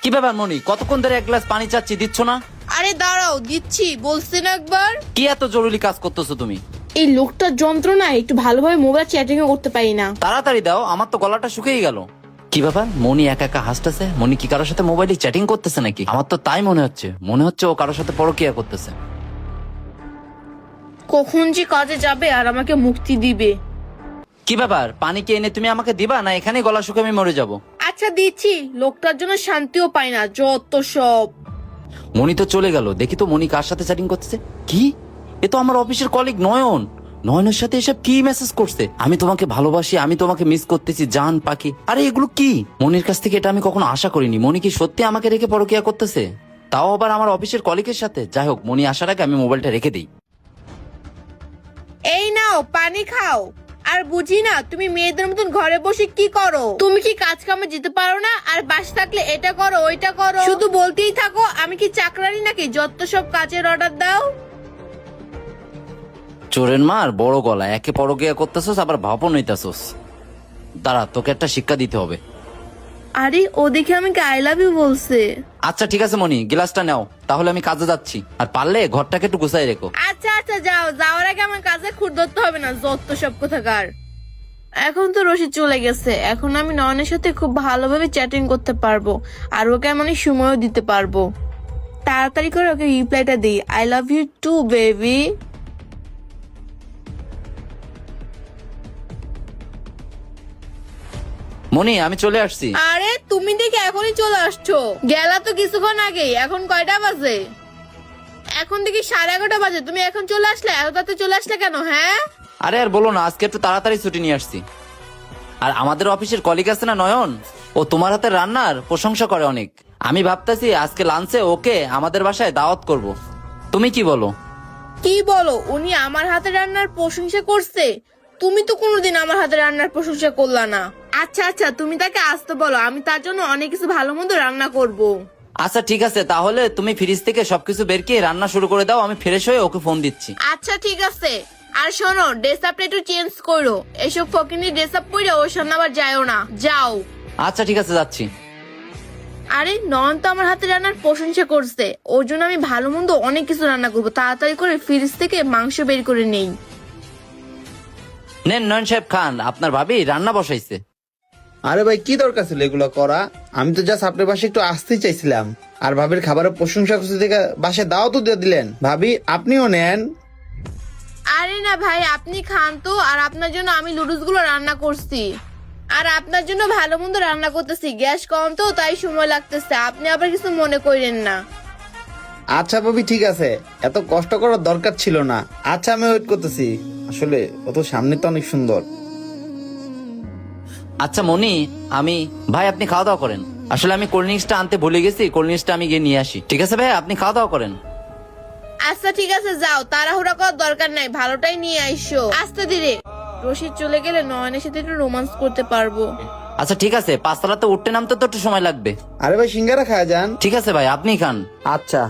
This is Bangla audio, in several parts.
কি ব্যাপার মনি, কতক্ষণ ধরে এক গ্লাস পানি চাচ্ছি, দিচ্ছ না? আরে দাঁড়াও, দিচ্ছি বলছি না একবার। কি এত জরুরি কাজ করতেছো তুমি? এই লোকটার যন্ত্রণা, একটু ভালোভাবে মোবাইল চ্যাটিং করতে পারি না। তাড়াতাড়ি দাও, আমার তো গলাটা শুকিয়ে গেল। কি ব্যাপার, মনি একা একা হাসতেছে? মনি কি কারোর সাথে মোবাইলে চ্যাটিং করতেছে নাকি? আমার তো তাই মনে হচ্ছে ও কারোর সাথে পরকীয়া করতেছে। কখন যে কাজে যাবে আর আমাকে মুক্তি দিবে। কি ব্যাপার, পানি কি এনে তুমি আমাকে দিবা, না এখানে গলা শুকে আমি মরে যাব? আচ্ছা দিচ্ছি, লোকটার জন্য শান্তিও পাই না, যত সব। মনি তো চলে গেল, দেখি তো মনি কার সাথে চ্যাটিং করতেছে। কি, এ তো আমার অফিসের কলিগ নয়ন। নয়নের সাথে এসব কি মেসেজ করছে? আমি তোমাকে ভালোবাসি, আমি তোমাকে মিস করতেছি, জান পাখি। আরে এগুলো কি? মনির কাছ থেকে এটা আমি কখনো আশা করিনি। মনি কি সত্যি আমাকে রেখে পরকীয়া করতেছে? তাও আবার আমার অফিসের কলিগের সাথে। যাই হোক, মনি আসার আগে আমি মোবাইলটা রেখে দিই। এই নাও পানি খাও। আর বুঝি না তুমি মেয়েদের মতন ঘরে বসে কি করো? তুমি কি কাজ কামে যেতে পারো না? আর বাসে থাকলে এটা করো ওইটা করো, শুধু বলতেই থাকো। আমি কি চাকরানি নাকি যত সব কাজের অর্ডার দাও? চোরের মার বড় গলা, একে পরকীয়া করতেছস আবার ভাবও নইতাছস। দাঁড়া, তোকে একটা শিক্ষা দিতে হবে। আরে ও দেখে আমাকে আই লাভ ইউ বলছে। আচ্ছা ঠিক আছে মনি, গ্লাসটা নাও, তাহলে আমি কাজে যাচ্ছি। আর পারলে ঘরটাকে একটু গুছাই রেখো। আচ্ছা আচ্ছা যাও, যাওয়ার আগে আমার কাজে খুঁড় ধরতে হবে না, যত সব কোথাকার। এখন তো রশিদ চলে গেছে, এখন আমি নয়নের সাথে খুব ভালোভাবে চ্যাটিং করতে পারবো, আর ওকে আমি অনেক সময়ও দিতে পারবো। তাড়াতাড়ি করে ওকে রিপ্লাইটা দিই, I love you too baby. Moni, আমি চলে আসছি। আরে তুমি দেখি এখনই চলে আসছো? গেলা তো কিছুক্ষণ আগেই। এখন কয়টা বাজে? এখন দেখি 11:30 বাজে, তুমি এখন চলে আসলে? এত তাড়াতাড়ি চলে আসলে কেন? হ্যাঁ আরে আর বলো না, আজকে একটু তাড়াতাড়ি ছুটি নিয়ে আসছি। আর আমাদের অফিসের কলিগ আছে না নয়ন, ও তোমার হাতের রান্নার প্রশংসা করে অনেক। আমি ভাবতেছি আজকে লাঞ্চে ওকে আমাদের বাসায় দাওয়াত করব। তুমি কি বলো? কি বলো? উনি আমার হাতে রান্নার প্রশংসা করছে? তুমি তো কোনোদিন আমার হাতে রান্নার প্রশংসা করলা না। আচ্ছা আচ্ছা, তুমি তাকে আসতে বলো, আমি তার জন্য অনেক কিছু ভালো মন্দ রান্না করব। আচ্ছা ঠিক আছে, তাহলে তুমি ফ্রিজ থেকে সবকিছু বের করে রান্না শুরু করে দাও, আমি ফ্রেশ হয়ে ওকে ফোন দিচ্ছি। আচ্ছা ঠিক আছে। আর শোনো, ড্রেস আপটা একটু চেঞ্জ করো। এসব ফকিনি ড্রেস আপ পরে ওর সামনে আবার যাও না, যাও। আচ্ছা ঠিক আছে, যাচ্ছি। আরে নয়ন তো আমার হাতে রান্নার প্রশংসা করছে, ওর জন্য আমি ভালো মন্দ অনেক কিছু রান্না করবো। তাড়াতাড়ি করে ফ্রিজ থেকে মাংস বের করে নেই। নেন নয়ন সাহেব খান, আপনার ভাবি রান্না বসাইছে। আরে ভাই, কি দরকার ছিল এগুলো করা? আমি তো জাস্ট আপনার বাসায় একটু আসতেই চাইছিলাম। আর ভাবির খাবারের প্রশংসা করতে দেখে বাসায় দাও তো দিয়ে দিলেন। ভাবি আপনিও নেন। আরে না ভাই, আপনি খান তো। আর আপনার জন্য আমি লুডুস গুলো রান্না করছি, আর আপনার জন্য ভালো মন্দ রান্না করতেছি। গ্যাস কম তো, তাই সময় লাগতেছে। আপনি আবার কিছু মনে করেন না। আচ্ছা ভাবি, ঠিক আছে, এত কষ্ট করার দরকার ছিল না। আচ্ছা আমি ওয়েট করতেছি। আসলে অত সামনে তো অনেক সুন্দর। আচ্ছা মনি, ভাই আপনি খাওয়া দাওয়া করেন। আসলে আমি কোল্ড ড্রিঙ্কসটা আনতে ভুলে গেছি, কোল্ড ড্রিঙ্কসটা আমি গিয়ে নিয়ে আসি। ঠিক আছে ভাই, আপনি খাওয়া দাওয়া করেন। আচ্ছা ঠিক আছে, যাও, তাড়াহুড়া করার দরকার নাই, ভালোটাই নিয়ে আইসো, আস্তে ধীরে। রশিদ চলে গেলে নয়নের সাথে একটু রোমান্স করতে পারবো। আচ্ছা ঠিক আছে, পাঁচতলাতে উঠতে নামতে তো একটু সময় লাগবে। আরে ভাই, সিঙ্গারা খাওয়া যান। ঠিক আছে ভাই, আপনি খান। আচ্ছা,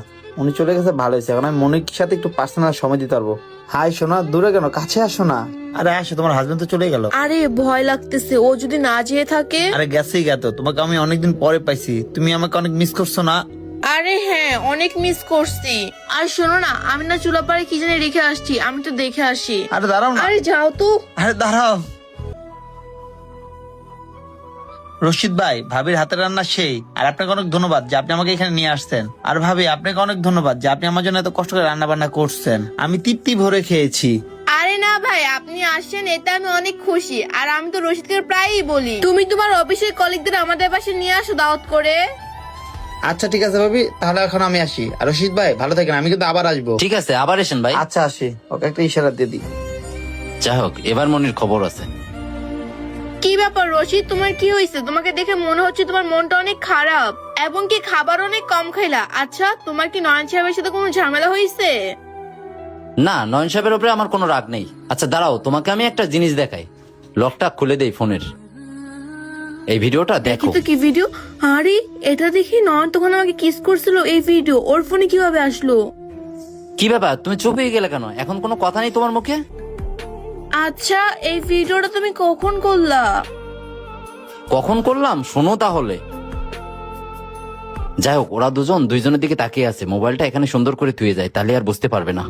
উনি চলে গেছে, ভালো হয়েছে। এখন আমি মনির সাথে একটু পার্সোনাল সময় দিতে পারবো। হাই সোনা, দূরে কেন, কাছে আসো না। আরে আসো, তোমার হাজবেন্ড তো চলে গেল। আরে ভয় লাগতেছে, ও যদি না যেয়ে থাকে। আরে গেছেই গেতো, তোমাকে আমি অনেকদিন পরে পাইছি। তুমি আমাকে অনেক মিস করছো না? আরে হ্যাঁ, অনেক মিস করছি। আর শোনো না, আমি না চুলাপাড়ে কি জানি রেখে আসছি, আমি তো দেখে আসি। আরে দাঁড়াও না। আরে যাও তো। আরে দাঁড়াও। রশিদ ভাই, ভাবির হাতের রান্না সেই। আর আপনাকে অনেক ধন্যবাদ যে আপনি আমাকে এখানে নিয়ে আসছেন। আর ভাবি, আপনাকে অনেক ধন্যবাদ যে আপনি আমার জন্য এত কষ্ট করে রান্না বান্না করছেন। আমি তৃপ্তি ভরে খেয়েছি। আরে না ভাই, আপনি আসছেন এতে আমি অনেক খুশি। আর আমি তো রশিদকে প্রায়ই বলি, তুমি তোমার অফিসের কলিগদের আমাদের পাশে নিয়ে আসো দাওয়াত করে। আচ্ছা ঠিক আছে ভাবি, তাহলে এখন আমি আসি। আর রশিদ ভাই ভালো থাকেন, আমি কিন্তু আবার আসবো। ঠিক আছে, আবার এসেন ভাই। আচ্ছা আসি, ওকে একটা ইশারা দিয়ে দিই। যাই হোক, এবার মনির খবর আছে। কি ব্যাপার রশিদ, তোমার কি হয়েছে? তোমাকে দেখে মনে হচ্ছে তোমার মনটা অনেক খারাপ, এবং কি খাবার অনেক কম খাইলা। আচ্ছা, তোমার কি নয়ন সাহেবের সাথে কোনো ঝামেলা হয়েছে? না, নয়ন সাহেবের উপরে আমার কোনো রাগ নেই। আচ্ছা দাঁড়াও, তোমাকে আমি একটা জিনিস দেখাই। লকটা খুলে দেই ফোনের। এই ভিডিওটা দেখো। তো কি ভিডিও? আরে এটা দেখি নয়ন তখন আমাকে কিস করছিল, এই ভিডিও ওর ফোনে কিভাবে আসলো? কি ব্যাপার, তুমি চুপ হয়ে গেলে কেন? এখন কোনো কথা নেই তোমার মুখে? আচ্ছা, এই ভিডিওটা তুমি কখন করলা? কখন করলাম শোনো তাহলে। যাই হোক, ওরা দুইজনের দিকে তাকিয়ে আছে, মোবাইলটা এখানে সুন্দর করে থুয়ে যায়, তাহলে আর বুঝতে পারবে না।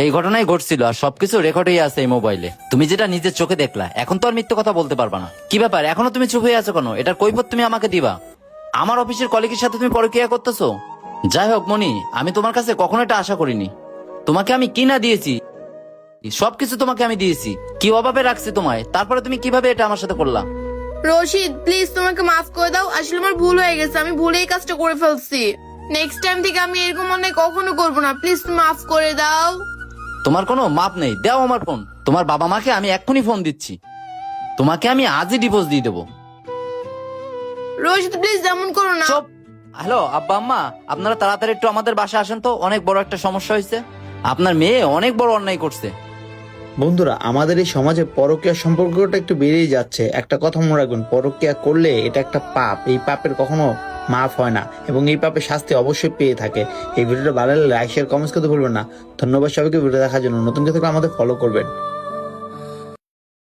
এই ঘটনাই ঘটছিল আর সবকিছু রেকর্ডই আছে এই মোবাইলে। তুমি যেটা নিজের চোখে দেখলা, এখন তো আর মিথ্যে কথা বলতে পারবা না। কি ব্যাপার, এখনো তুমি চুপ হয়ে আছো কেন? এটার কৈফিয়ত তুমি আমাকে দিবা। আমার অফিসের কলিগের সাথে তুমি পরকীয়া করতেছো। যাই হোক মনি, আমি তোমার কাছে কখনো এটা আশা করিনি। তোমাকে আমি কি না দিয়েছি, সবকিছু তোমাকে আমি দিয়েছি। কি অভাবে রাখছি তোমায়, তারপরে তুমি কিভাবে এটা আমার সাথে করলা? রশিদ প্লিজ তোমাকে মাফ করে দাও, আসলে আমার ভুল হয়ে গেছে, আমি ভুলে এই কাজটা করে ফেলছি। নেক্সট টাইম থেকে আমি এরকম অন্যায় কখনো করবো না, প্লিজ মাফ করে দাও। তোমার কোনো মাপ নেই, দাও আমার ফোন। তোমার বাবা মাকে আমি এক্ষুনি ফোন দিচ্ছি, তোমাকে আমি আজই ডিভোর্স দিয়ে দেবো। রশিদ প্লিজ এমন করো না। চুপ। হ্যালো আব্বা আম্মা, আপনারা তাড়াতাড়ি একটু আমাদের বাসায় আসেন তো, অনেক বড় একটা সমস্যা হয়েছে। আপনার মেয়ে অনেক বড় অন্যায় করছে। বন্ধুরা, আমাদের এই সমাজে পরকীয়া সম্পর্কটা একটু বেড়েই যাচ্ছে। একটা কথা মনে রাখবেন, পরকীয়া করলে এটা একটা পাপ, এই পাপের কখনো মাফ হয় না এবং এই পাপের শাস্তি অবশ্যই পেয়ে থাকে। এই ভিডিওটা ভালো লাগলে লাইক শেয়ার কমেন্টস করতে ভুলবেন না। ধন্যবাদ সবাইকে ভিডিও দেখার জন্য। নতুন কেউ থাকলে আমাদের ফলো করবেন।